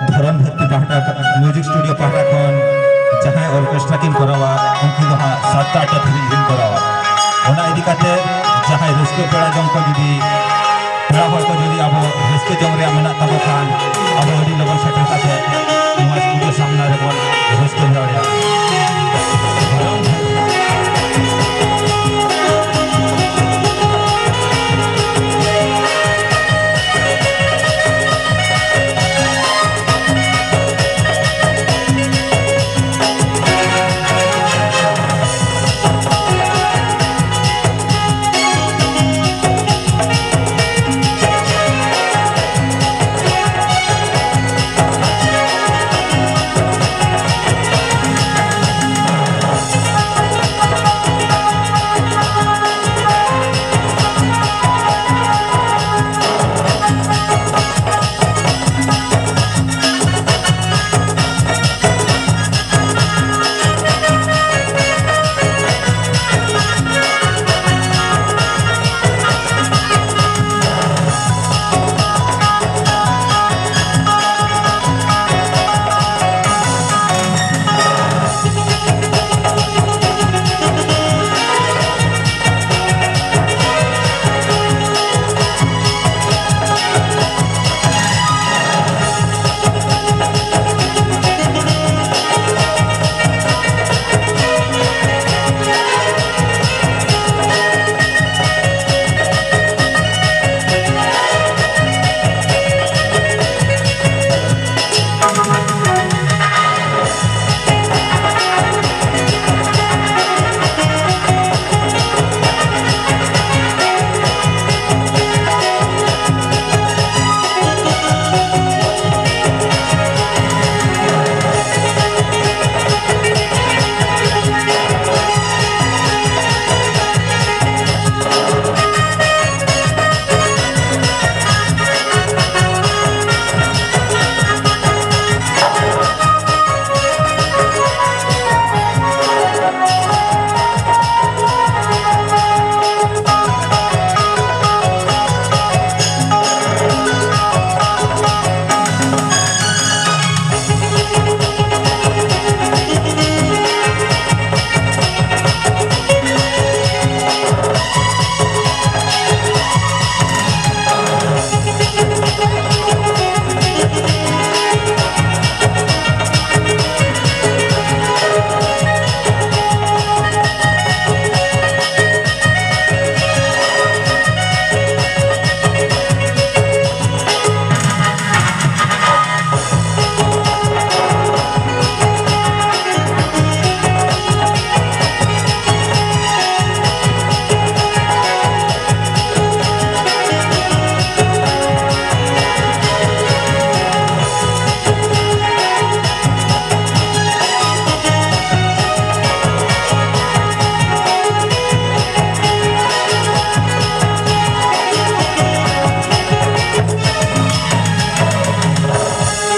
धरम भक्ति पाहटा music studio पाहटा खन जहां ऑर्केस्ट्रा किन करावा उनकी दो 7-8 धरी दिन करावा ओना इदी काते जहां रस्के पेड़ा जम को जुदी पेड़ा हर को जुदी अब रस्के जम रे मेना तब खान अब अडी लगन